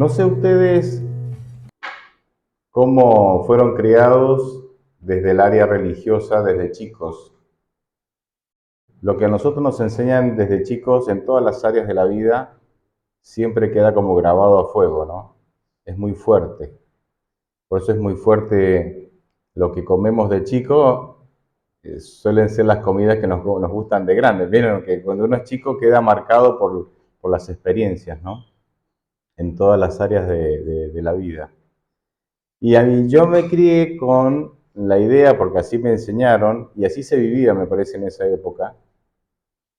No sé ustedes cómo fueron criados desde el área religiosa desde chicos. Lo que a nosotros nos enseñan desde chicos en todas las áreas de la vida siempre queda como grabado a fuego, ¿no? Es muy fuerte. Por eso es muy fuerte lo que comemos de chico. Suelen ser las comidas que nos gustan de grandes. Vieron que cuando uno es chico queda marcado por las experiencias, ¿no? En todas las áreas de la vida. Y a mí, yo me crié con la idea, porque así me enseñaron, y así se vivía, me parece, en esa época,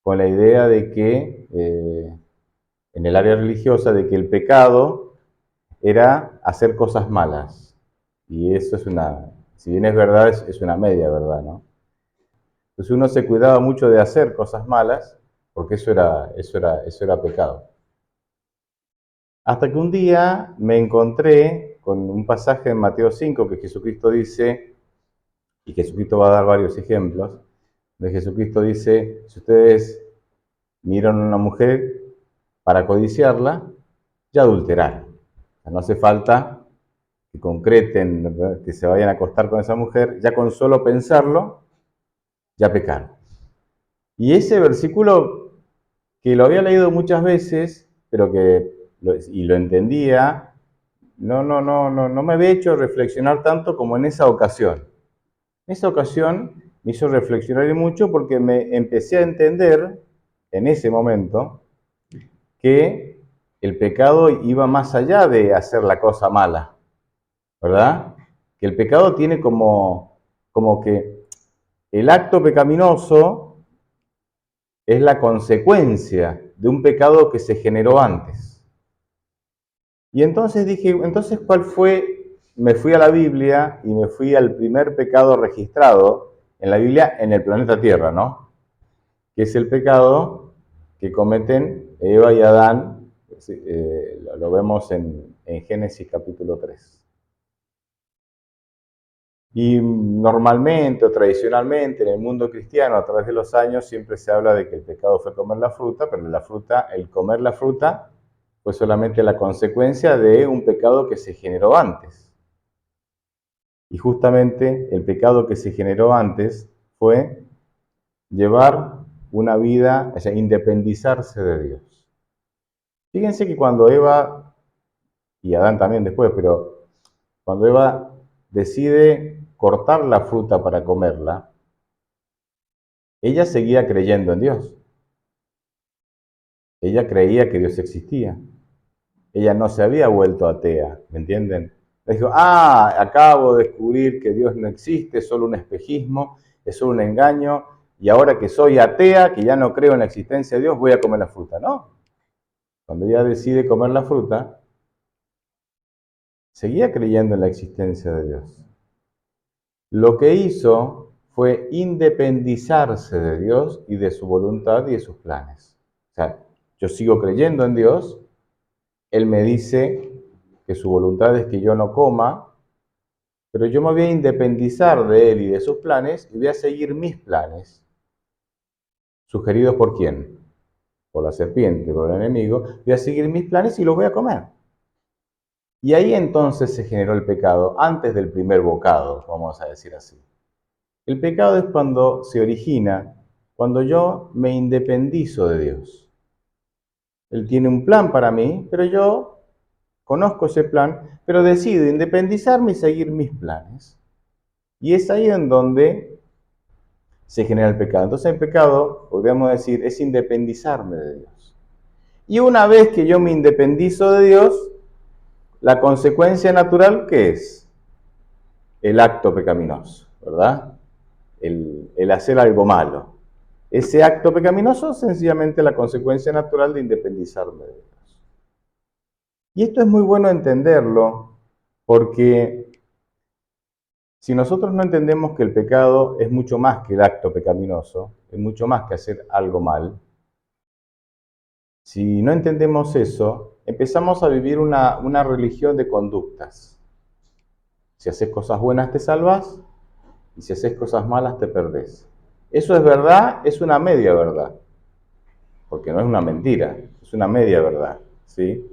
con la idea de que, en el área religiosa, de que el pecado era hacer cosas malas. Y eso es si bien es verdad, es una media verdad, ¿no? Entonces uno se cuidaba mucho de hacer cosas malas, porque eso era pecado. Hasta que un día me encontré con un pasaje en Mateo 5 que Jesucristo dice, y Jesucristo va a dar varios ejemplos, de Jesucristo dice, si ustedes miran a una mujer para codiciarla, ya adulteraron. O sea, no hace falta que concreten, ¿verdad?, que se vayan a acostar con esa mujer, ya con solo pensarlo, ya pecaron. Y ese versículo, que lo había leído muchas veces, pero y lo entendía, no me había hecho reflexionar tanto como en esa ocasión. Esa ocasión me hizo reflexionar mucho porque me empecé a entender en ese momento que el pecado iba más allá de hacer la cosa mala, ¿verdad? Que el pecado tiene como que el acto pecaminoso es la consecuencia de un pecado que se generó antes. Y entonces dije, entonces, ¿cuál fue? Me fui a la Biblia y me fui al primer pecado registrado en la Biblia en el planeta Tierra, ¿no? Que es el pecado que cometen Eva y Adán. Lo vemos en Génesis capítulo 3. Y normalmente o tradicionalmente en el mundo cristiano a través de los años siempre se habla de que el pecado fue comer la fruta, pero el comer la fruta fue solamente la consecuencia de un pecado que se generó antes. Y justamente el pecado que se generó antes fue llevar una vida, o sea, independizarse de Dios. Fíjense que cuando Eva, y Adán también después, pero cuando Eva decide cortar la fruta para comerla, ella seguía creyendo en Dios. Ella creía que Dios existía. Ella no se había vuelto atea, ¿me entienden? Dijo, acabo de descubrir que Dios no existe, es solo un espejismo, es solo un engaño, y ahora que soy atea, que ya no creo en la existencia de Dios, voy a comer la fruta. No. Cuando ella decide comer la fruta, seguía creyendo en la existencia de Dios. Lo que hizo fue independizarse de Dios y de su voluntad y de sus planes. O sea, yo sigo creyendo en Dios, Él me dice que su voluntad es que yo no coma, pero yo me voy a independizar de Él y de sus planes y voy a seguir mis planes. ¿Sugeridos por quién? Por la serpiente, por el enemigo. Voy a seguir mis planes y los voy a comer. Y ahí entonces se generó el pecado, antes del primer bocado, vamos a decir así. El pecado es cuando se origina, cuando yo me independizo de Dios. Él tiene un plan para mí, pero yo conozco ese plan, pero decido independizarme y seguir mis planes. Y es ahí en donde se genera el pecado. Entonces el pecado, podríamos decir, es independizarme de Dios. Y una vez que yo me independizo de Dios, la consecuencia natural, ¿qué es? El acto pecaminoso, ¿verdad? El hacer algo malo. Ese acto pecaminoso es sencillamente la consecuencia natural de independizarme de Dios. Y esto es muy bueno entenderlo, porque si nosotros no entendemos que el pecado es mucho más que el acto pecaminoso, es mucho más que hacer algo mal, si no entendemos eso, empezamos a vivir una religión de conductas. Si haces cosas buenas te salvas, y si haces cosas malas te perdés. Eso es verdad, es una media verdad, porque no es una mentira, es una media verdad, ¿sí?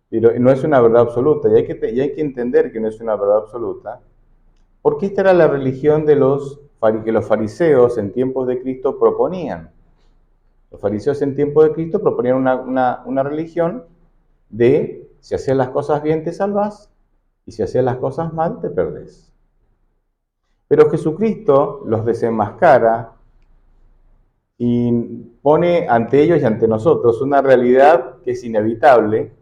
Pero no es una verdad absoluta, y hay que entender que no es una verdad absoluta, porque esta era la religión que los fariseos en tiempos de Cristo proponían. Los fariseos en tiempos de Cristo proponían una religión de si hacías las cosas bien te salvás y si hacías las cosas mal te perdés. Pero Jesucristo los desenmascara y pone ante ellos y ante nosotros una realidad que es inevitable,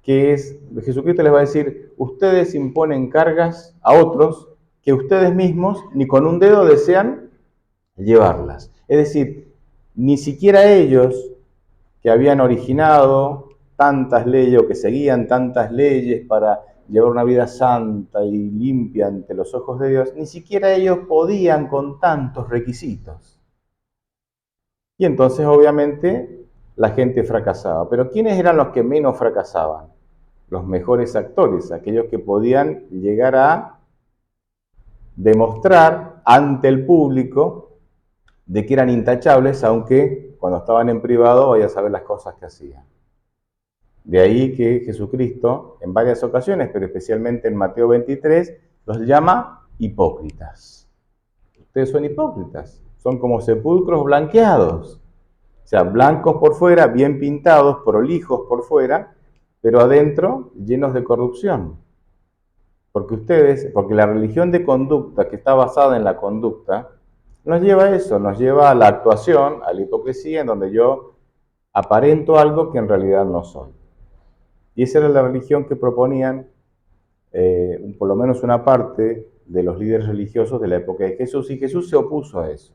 que es, Jesucristo les va a decir, ustedes imponen cargas a otros que ustedes mismos ni con un dedo desean llevarlas. Es decir, ni siquiera ellos que habían originado tantas leyes o que seguían tantas leyes para llevar una vida santa y limpia ante los ojos de Dios, ni siquiera ellos podían con tantos requisitos. Y entonces obviamente la gente fracasaba. Pero ¿quiénes eran los que menos fracasaban? Los mejores actores, aquellos que podían llegar a demostrar ante el público de que eran intachables, aunque cuando estaban en privado vaya a saber las cosas que hacían. De ahí que Jesucristo, en varias ocasiones, pero especialmente en Mateo 23, los llama hipócritas. Ustedes son hipócritas, son como sepulcros blanqueados. O sea, blancos por fuera, bien pintados, prolijos por fuera, pero adentro llenos de corrupción. Porque la religión de conducta, que está basada en la conducta, nos lleva a eso, nos lleva a la actuación, a la hipocresía, en donde yo aparento algo que en realidad no soy. Y esa era la religión que proponían por lo menos una parte de los líderes religiosos de la época de Jesús, y Jesús se opuso a eso.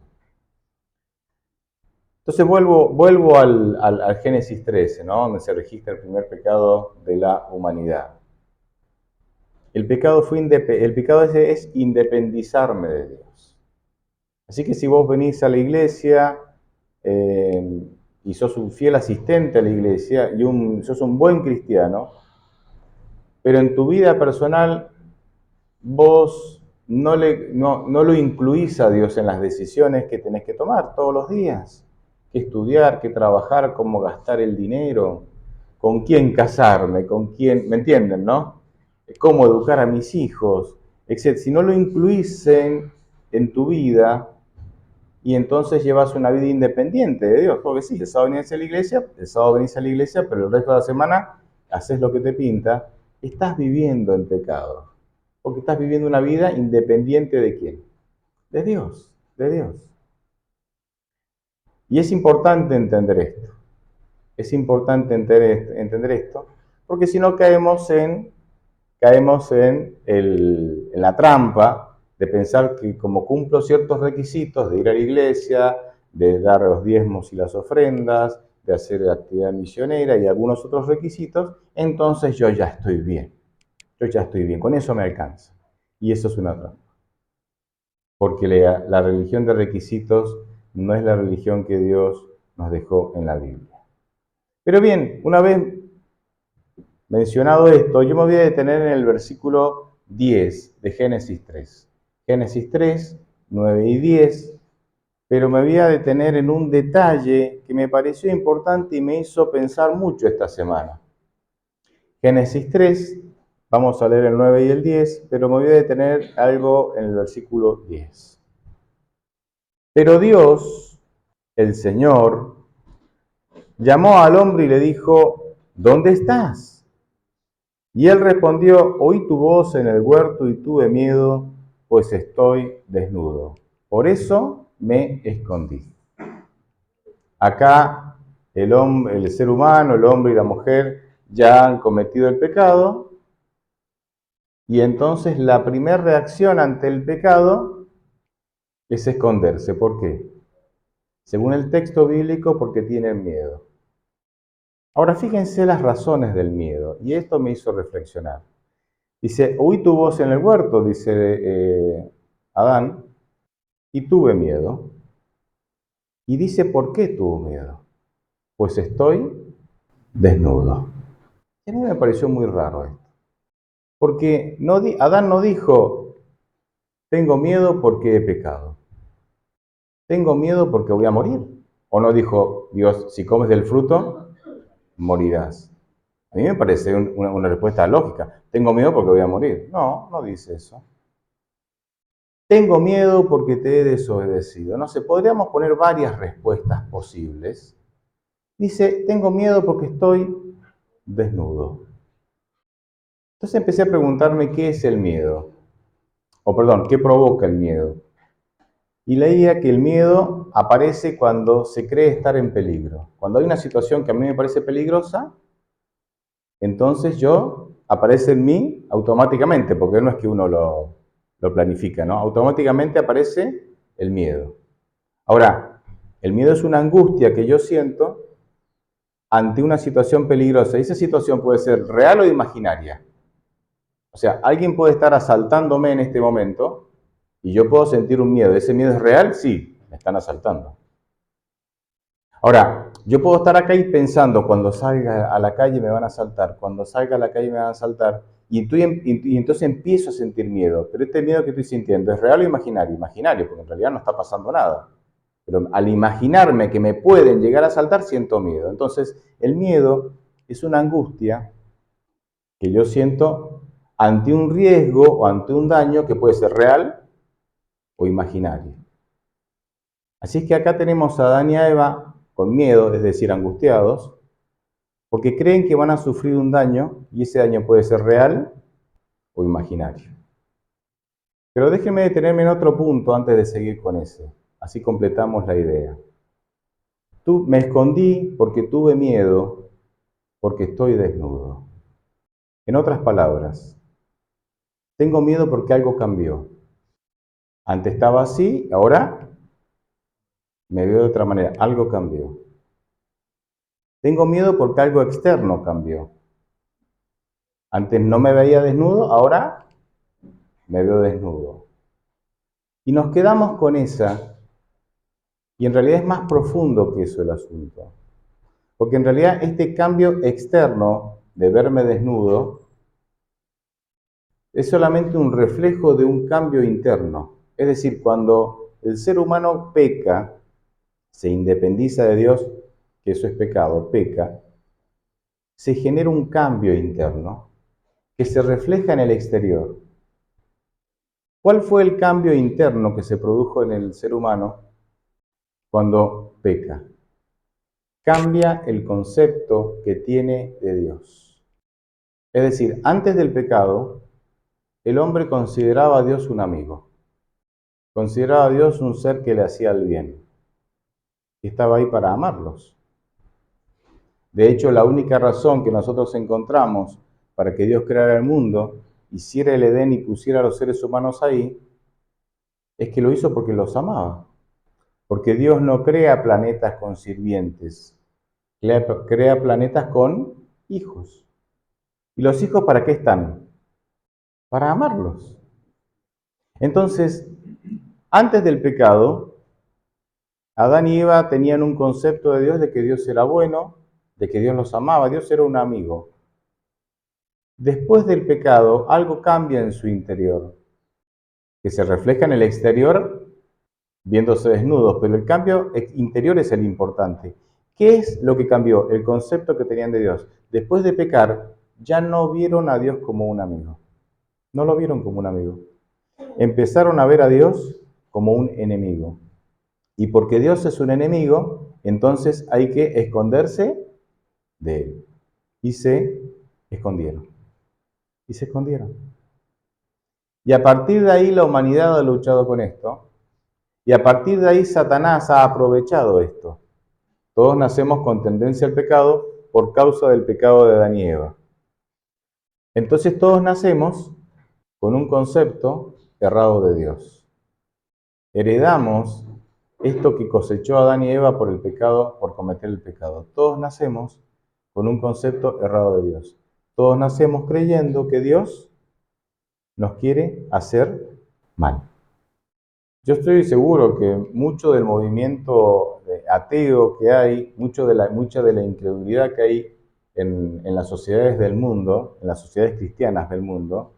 Entonces vuelvo al Génesis 13, ¿no? Donde se registra el primer pecado de la humanidad. El pecado ese es independizarme de Dios. Así que si vos venís a la iglesia y sos un fiel asistente a la iglesia y sos un buen cristiano, pero en tu vida personal vos no lo incluís a Dios en las decisiones que tenés que tomar todos los días, qué estudiar, qué trabajar, cómo gastar el dinero, con quién casarme, con quién, ¿me entienden, no? Cómo educar a mis hijos, etc. Si no lo incluís en tu vida, y entonces llevas una vida independiente de Dios, porque sí, el sábado venís a la iglesia, pero el resto de la semana haces lo que te pinta, estás viviendo en pecado. Porque estás viviendo una vida independiente de quién? De Dios, de Dios. Y es importante entender esto. Es importante entender esto, porque si no caemos en la trampa de pensar que como cumplo ciertos requisitos de ir a la iglesia, de dar los diezmos y las ofrendas, de hacer actividad misionera y algunos otros requisitos, entonces yo ya estoy bien. Yo ya estoy bien, con eso me alcanza. Y eso es una trampa. Porque la religión de requisitos no es la religión que Dios nos dejó en la Biblia. Pero bien, una vez mencionado esto, yo me voy a detener en el versículo 10 de Génesis 3. Génesis 3, 9 y 10, pero me voy a detener en un detalle que me pareció importante y me hizo pensar mucho esta semana. Génesis 3, vamos a leer el 9 y el 10, pero me voy a detener algo en el versículo 10. Pero Dios, el Señor, llamó al hombre y le dijo, ¿dónde estás? Y él respondió, oí tu voz en el huerto y tuve miedo, pues estoy desnudo. Por eso me escondí. Acá el ser humano, el hombre y la mujer ya han cometido el pecado, y entonces la primera reacción ante el pecado es esconderse. ¿Por qué? Según el texto bíblico, porque tienen miedo. Ahora fíjense las razones del miedo, y esto me hizo reflexionar. Dice, oí tu voz en el huerto, dice Adán, y tuve miedo. Y dice, ¿por qué tuvo miedo? Pues estoy desnudo. Y a mí me pareció muy raro esto. Porque Adán no dijo, tengo miedo porque he pecado. Tengo miedo porque voy a morir. O no dijo, Dios, si comes del fruto, morirás. A mí me parece una respuesta lógica. Tengo miedo porque voy a morir. No, no dice eso. Tengo miedo porque te he desobedecido. No sé, podríamos poner varias respuestas posibles. Dice, tengo miedo porque estoy desnudo. Entonces empecé a preguntarme qué es el miedo. O perdón, ¿qué provoca el miedo? Y leía que el miedo aparece cuando se cree estar en peligro. Cuando hay una situación que a mí me parece peligrosa, entonces aparece en mí automáticamente, porque no es que uno lo planifica, ¿no? Automáticamente aparece el miedo. Ahora, el miedo es una angustia que yo siento ante una situación peligrosa. Y esa situación puede ser real o imaginaria. O sea, alguien puede estar asaltándome en este momento y yo puedo sentir un miedo. ¿Ese miedo es real? Sí, me están asaltando. Ahora, yo puedo estar acá y pensando, cuando salga a la calle me van a asaltar, cuando salga a la calle me van a asaltar, y entonces empiezo a sentir miedo. Pero este miedo que estoy sintiendo, ¿es real o imaginario? Imaginario, porque en realidad no está pasando nada. Pero al imaginarme que me pueden llegar a asaltar, siento miedo. Entonces, el miedo es una angustia que yo siento ante un riesgo o ante un daño que puede ser real o imaginario. Así es que acá tenemos a Adán y a Eva con miedo, es decir, angustiados, porque creen que van a sufrir un daño y ese daño puede ser real o imaginario. Pero déjenme detenerme en otro punto antes de seguir con ese, así completamos la idea. Me escondí porque tuve miedo, porque estoy desnudo. En otras palabras, tengo miedo porque algo cambió. Antes estaba así, ahora me veo de otra manera, algo cambió. Tengo miedo porque algo externo cambió. Antes no me veía desnudo, ahora me veo desnudo. Y nos quedamos con esa, y en realidad es más profundo que eso el asunto. Porque en realidad este cambio externo de verme desnudo es solamente un reflejo de un cambio interno. Es decir, cuando el ser humano peca, se independiza de Dios, que eso es pecado, peca, se genera un cambio interno que se refleja en el exterior. ¿Cuál fue el cambio interno que se produjo en el ser humano cuando peca? Cambia el concepto que tiene de Dios. Es decir, antes del pecado, el hombre consideraba a Dios un amigo, consideraba a Dios un ser que le hacía el bien, y estaba ahí para amarlos. De hecho, la única razón que nosotros encontramos para que Dios creara el mundo, hiciera el Edén y pusiera a los seres humanos ahí, es que lo hizo porque los amaba. Porque Dios no crea planetas con sirvientes, crea planetas con hijos. ¿Y los hijos para qué están? Para amarlos. Entonces, antes del pecado, Adán y Eva tenían un concepto de Dios de que Dios era bueno, de que Dios los amaba, Dios era un amigo. Después del pecado, algo cambia en su interior, que se refleja en el exterior viéndose desnudos, pero el cambio interior es el importante. ¿Qué es lo que cambió? El concepto que tenían de Dios. Después de pecar, ya no vieron a Dios como un amigo. No lo vieron como un amigo. Empezaron a ver a Dios como un enemigo. Y porque Dios es un enemigo, entonces hay que esconderse de Él. Y se escondieron. Y se escondieron. Y a partir de ahí la humanidad ha luchado con esto. Y a partir de ahí Satanás ha aprovechado esto. Todos nacemos con tendencia al pecado por causa del pecado de Adán y Eva. Entonces todos nacemos con un concepto errado de Dios. Heredamos esto que cosechó Adán y Eva por el pecado, por cometer el pecado. Todos nacemos con un concepto errado de Dios. Todos nacemos creyendo que Dios nos quiere hacer mal. Yo estoy seguro que mucho del movimiento ateo que hay, mucha de la incredulidad que hay en las sociedades del mundo, en las sociedades cristianas del mundo,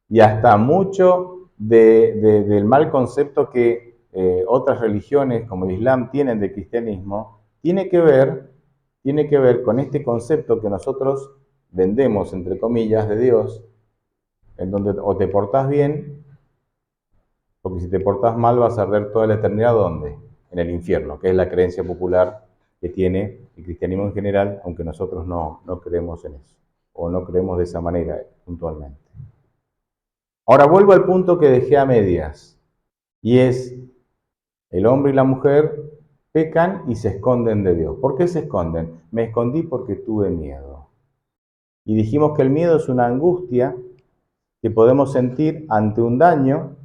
y hasta mucho del mal concepto que otras religiones como el Islam tienen de cristianismo, tiene que ver con este concepto que nosotros vendemos, entre comillas, de Dios, en donde o te portás bien, porque si te portás mal vas a arder toda la eternidad, ¿dónde? En el infierno, que es la creencia popular que tiene el cristianismo en general, aunque nosotros no creemos en eso, o no creemos de esa manera puntualmente. Ahora vuelvo al punto que dejé a medias, y es, el hombre y la mujer pecan y se esconden de Dios. ¿Por qué se esconden? Me escondí porque tuve miedo. Y dijimos que el miedo es una angustia que podemos sentir ante un daño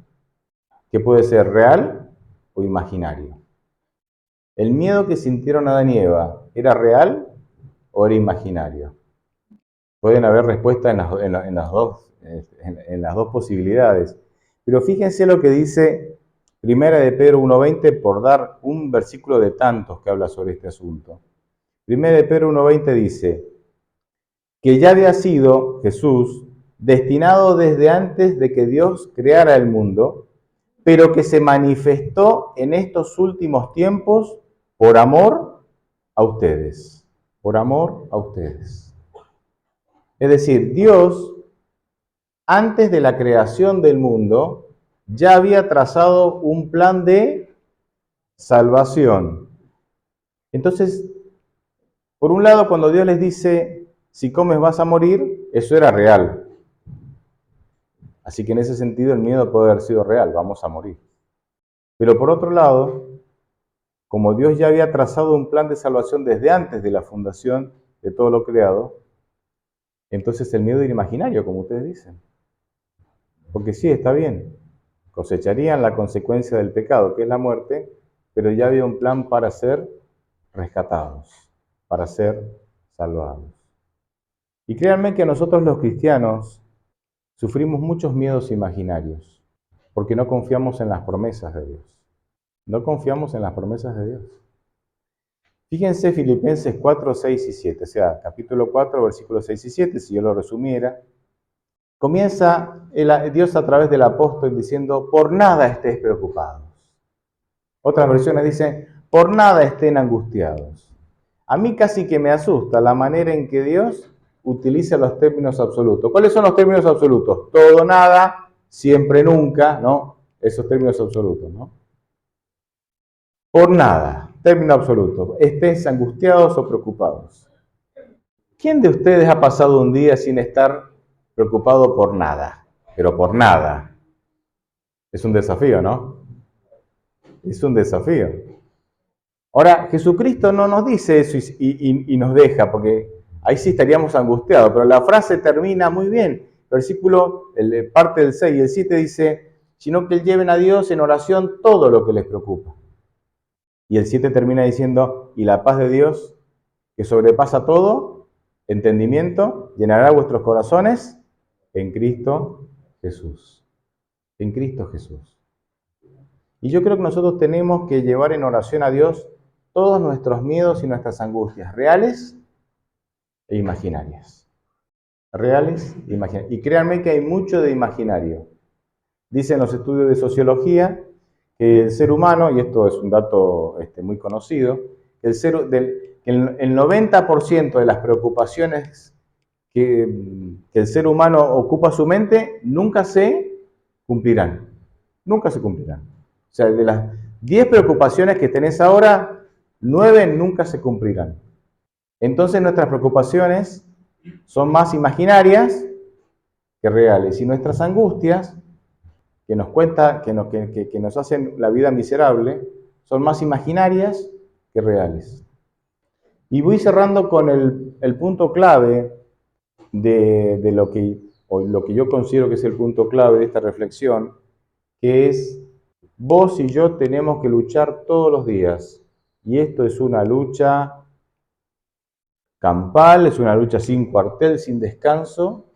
que puede ser real o imaginario. ¿El miedo que sintieron Adán y Eva era real o era imaginario? Pueden haber respuestas en las dos posibilidades. Pero fíjense lo que dice Primera de Pedro 1:20, por dar un versículo de tantos que habla sobre este asunto. Primera de Pedro 1:20 dice que ya había sido Jesús destinado desde antes de que Dios creara el mundo, pero que se manifestó en estos últimos tiempos por amor a ustedes. Por amor a ustedes. Es decir, Dios, antes de la creación del mundo, ya había trazado un plan de salvación. Entonces, por un lado, cuando Dios les dice, si comes vas a morir, eso era real. Así que en ese sentido el miedo puede haber sido real, vamos a morir. Pero por otro lado, como Dios ya había trazado un plan de salvación desde antes de la fundación de todo lo creado, entonces el miedo era imaginario, como ustedes dicen. Porque sí, está bien, cosecharían la consecuencia del pecado, que es la muerte, pero ya había un plan para ser rescatados, para ser salvados. Y créanme que nosotros los cristianos sufrimos muchos miedos imaginarios, porque no confiamos en las promesas de Dios. No confiamos en las promesas de Dios. Fíjense Filipenses 4, 6 y 7, o sea, capítulo 4, versículos 6 y 7, si yo lo resumiera. Comienza Dios a través del apóstol diciendo, por nada estéis preocupados. Otras versiones dicen, por nada estén angustiados. A mí casi que me asusta la manera en que Dios utiliza los términos absolutos. ¿Cuáles son los términos absolutos? Todo, nada, siempre, nunca, ¿no? Esos términos absolutos, ¿no? Por nada, término absoluto. Estés angustiados o preocupados. ¿Quién de ustedes ha pasado un día sin estar preocupado por nada? Pero por nada. Es un desafío, ¿no? Es un desafío. Ahora, Jesucristo no nos dice eso y nos deja, porque ahí sí estaríamos angustiados, pero la frase termina muy bien. Versículo, parte del 6 y el 7 dice, sino que lleven a Dios en oración todo lo que les preocupa. Y el 7 termina diciendo, y la paz de Dios, que sobrepasa todo entendimiento, llenará vuestros corazones en Cristo Jesús. En Cristo Jesús. Y yo creo que nosotros tenemos que llevar en oración a Dios todos nuestros miedos y nuestras angustias, reales e imaginarias. Reales e imaginarias. Y créanme que hay mucho de imaginario. Dicen los estudios de sociología que el ser humano, y esto es un dato muy conocido, que el 90% de las preocupaciones que el ser humano ocupa su mente nunca se cumplirán. Nunca se cumplirán. O sea, de las 10 preocupaciones que tenés ahora, 9 nunca se cumplirán. Entonces nuestras preocupaciones son más imaginarias que reales. Y nuestras angustias, que nos hacen la vida miserable, son más imaginarias que reales. Y voy cerrando con el punto clave de lo que yo considero que es el punto clave de esta reflexión, que es, vos y yo tenemos que luchar todos los días. Y esto es una lucha campal, es una lucha sin cuartel, sin descanso,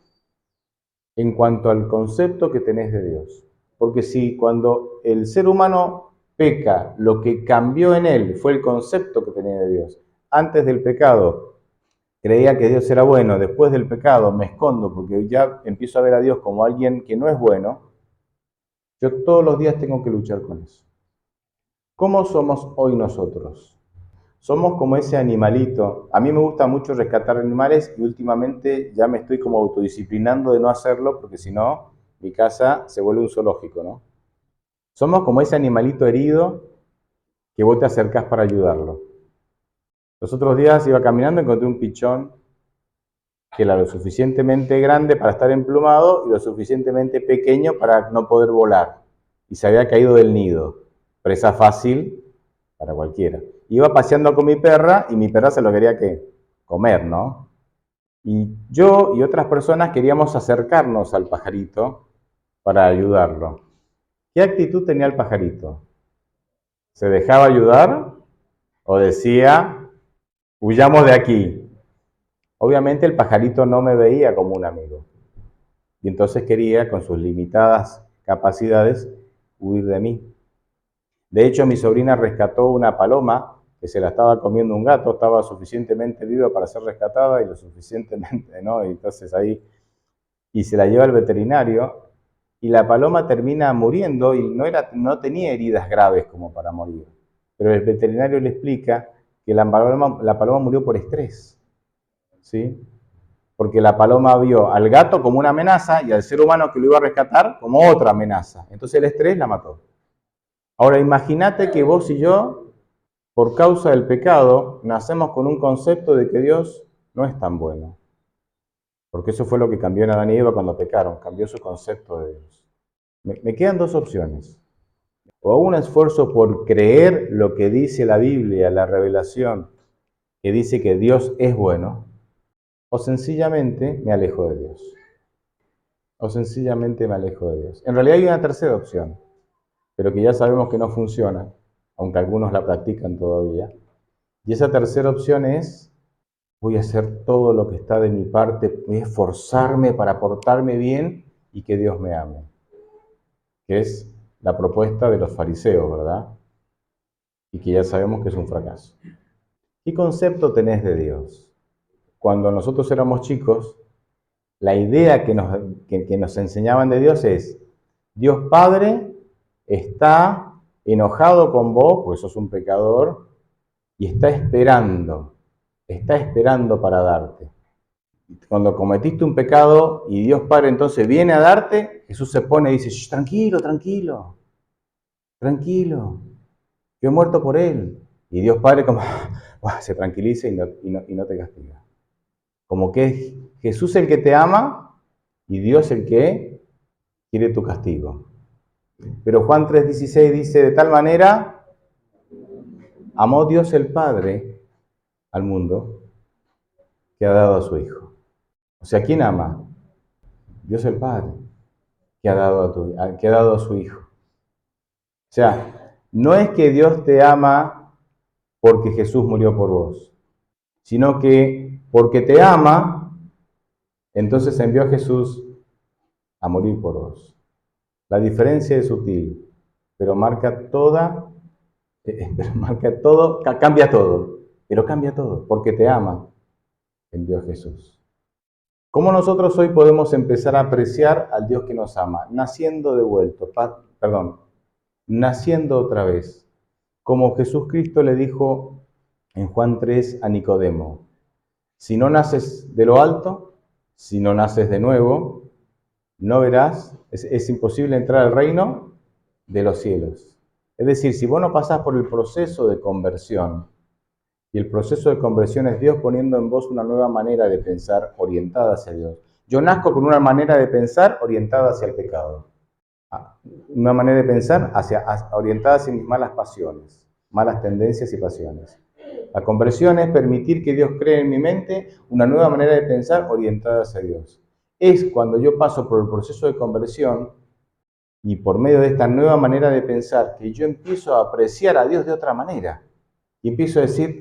en cuanto al concepto que tenés de Dios. Porque si cuando el ser humano peca, lo que cambió en él fue el concepto que tenía de Dios. Antes del pecado creía que Dios era bueno, después del pecado me escondo porque ya empiezo a ver a Dios como alguien que no es bueno, yo todos los días tengo que luchar con eso. ¿Cómo somos hoy nosotros? Somos como ese animalito. A mí me gusta mucho rescatar animales y últimamente ya me estoy como autodisciplinando de no hacerlo porque si no, mi casa se vuelve un zoológico, ¿no? Somos como ese animalito herido que vos te acercás para ayudarlo. Los otros días iba caminando y encontré un pichón que era lo suficientemente grande para estar emplumado y lo suficientemente pequeño para no poder volar. Y se había caído del nido. Presa fácil para cualquiera. Iba paseando con mi perra y mi perra se lo quería que comer, ¿no? Y yo y otras personas queríamos acercarnos al pajarito para ayudarlo. ¿Qué actitud tenía el pajarito? ¿Se dejaba ayudar o decía, huyamos de aquí? Obviamente el pajarito no me veía como un amigo y entonces quería, con sus limitadas capacidades, huir de mí. De hecho, mi sobrina rescató una paloma que se la estaba comiendo un gato, estaba suficientemente viva para ser rescatada y lo suficientemente, ¿no? Y entonces ahí, y se la lleva al veterinario y la paloma termina muriendo y no tenía heridas graves como para morir. Pero el veterinario le explica que la paloma murió por estrés, ¿sí? Porque la paloma vio al gato como una amenaza y al ser humano que lo iba a rescatar como otra amenaza. Entonces el estrés la mató. Ahora imagínate que vos y yo, por causa del pecado, nacemos con un concepto de que Dios no es tan bueno. Porque eso fue lo que cambió en Adán y Eva cuando pecaron, cambió su concepto de Dios. Me quedan dos opciones. O un esfuerzo por creer lo que dice la Biblia, la revelación, que dice que Dios es bueno, o sencillamente me alejo de Dios. O sencillamente me alejo de Dios. En realidad hay una tercera opción, pero que ya sabemos que no funciona, aunque algunos la practican todavía. Y esa tercera opción es, voy a hacer todo lo que está de mi parte, voy a esforzarme para portarme bien y que Dios me ame. Que es la propuesta de los fariseos, ¿verdad? Y que ya sabemos que es un fracaso. ¿Qué concepto tenés de Dios? Cuando nosotros éramos chicos, la idea que nos enseñaban de Dios es, Dios Padre está enojado con vos, porque sos un pecador, y está esperando para darte. Cuando cometiste un pecado y Dios Padre entonces viene a darte, Jesús se pone y dice, tranquilo, tranquilo, tranquilo, yo he muerto por él. Y Dios Padre como se tranquiliza y no te castiga. Como que es Jesús el que te ama y Dios el que quiere tu castigo. Pero Juan 3:16 dice, de tal manera amó Dios el Padre al mundo que ha dado a su Hijo. O sea, ¿quién ama? Dios el Padre, que ha dado a su Hijo. O sea, no es que Dios te ama porque Jesús murió por vos, sino que porque te ama, entonces envió a Jesús a morir por vos. La diferencia es sutil, pero marca toda, marca todo, cambia todo, porque te ama, envió a Jesús. ¿Cómo nosotros hoy podemos empezar a apreciar al Dios que nos ama? Naciendo de vuelta, naciendo otra vez. Como Jesucristo le dijo en Juan 3 a Nicodemo, si no naces de lo alto, si no naces de nuevo, no verás, es imposible entrar al reino de los cielos. Es decir, si vos no pasás por el proceso de conversión, y el proceso de conversión es Dios poniendo en vos una nueva manera de pensar orientada hacia Dios. Yo nazco con una manera de pensar orientada hacia el pecado. Una manera de pensar orientada hacia mis malas pasiones, malas tendencias y pasiones. La conversión es permitir que Dios cree en mi mente una nueva manera de pensar orientada hacia Dios. Es cuando yo paso por el proceso de conversión y por medio de esta nueva manera de pensar que yo empiezo a apreciar a Dios de otra manera. Y empiezo a decir,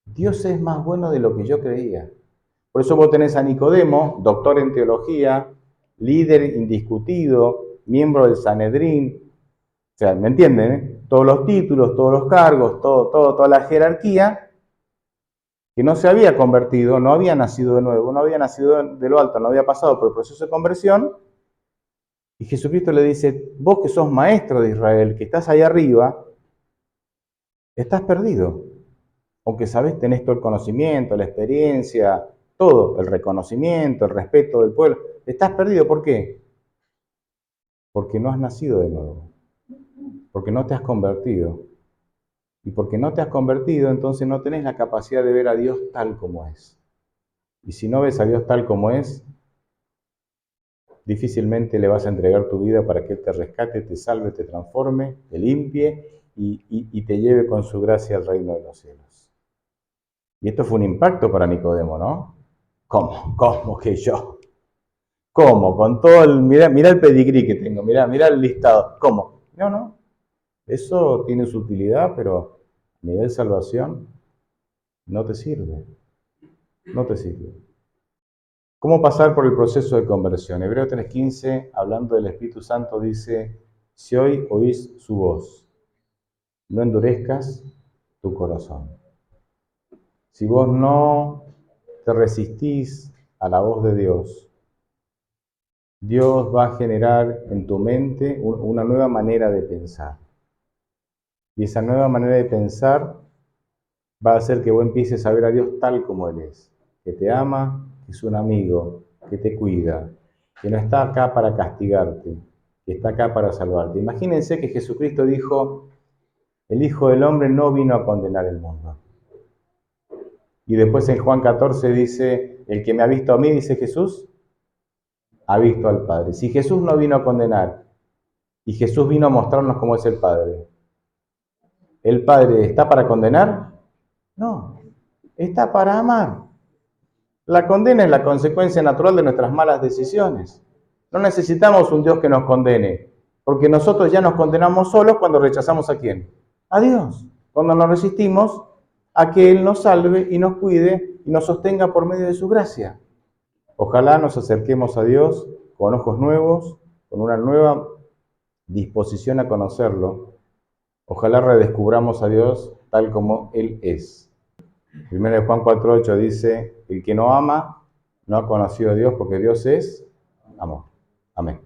Dios es más bueno de lo que yo creía. Por eso vos tenés a Nicodemo, doctor en teología, líder indiscutido, miembro del Sanedrín. O sea, ¿me entienden? Todos los títulos, todos los cargos, toda la jerarquía, que no se había convertido, no había nacido de nuevo, no había nacido de lo alto, no había pasado por el proceso de conversión. Y Jesucristo le dice, vos que sos maestro de Israel, que estás ahí arriba, estás perdido. Aunque sabes, tenés todo el conocimiento, la experiencia, todo, el reconocimiento, el respeto del pueblo. Estás perdido, ¿por qué? Porque no has nacido de nuevo, porque no te has convertido. Y porque no te has convertido, entonces no tenés la capacidad de ver a Dios tal como es. Y si no ves a Dios tal como es, difícilmente le vas a entregar tu vida para que Él te rescate, te salve, te transforme, te limpie y te lleve con su gracia al reino de los cielos. Y esto fue un impacto para Nicodemo, ¿no? ¿Cómo? ¿Cómo que yo? ¿Cómo? Con todo el... Mirá el pedigrí que tengo, mirá el listado. ¿Cómo? No. Eso tiene su utilidad, pero a nivel salvación no te sirve. No te sirve. ¿Cómo pasar por el proceso de conversión? Hebreo 3:15, hablando del Espíritu Santo, dice, si hoy oís su voz, no endurezcas tu corazón. Si vos no te resistís a la voz de Dios, Dios va a generar en tu mente una nueva manera de pensar. Y esa nueva manera de pensar va a hacer que vos empieces a ver a Dios tal como Él es. Que te ama, que es un amigo, que te cuida, que no está acá para castigarte, que está acá para salvarte. Imagínense que Jesucristo dijo, el Hijo del Hombre no vino a condenar el mundo. Y después en Juan 14 dice, el que me ha visto a mí, dice Jesús, ha visto al Padre. Si Jesús no vino a condenar y Jesús vino a mostrarnos cómo es ¿el Padre está para condenar? No, está para amar. La condena es la consecuencia natural de nuestras malas decisiones. No necesitamos un Dios que nos condene, porque nosotros ya nos condenamos solos cuando rechazamos a quién? A Dios. Cuando nos resistimos a que Él nos salve y nos cuide y nos sostenga por medio de su gracia. Ojalá nos acerquemos a Dios con ojos nuevos, con una nueva disposición a conocerlo. Ojalá redescubramos a Dios tal como Él es. 1 Juan 4:8 dice, el que no ama no ha conocido a Dios porque Dios es amor. Amén.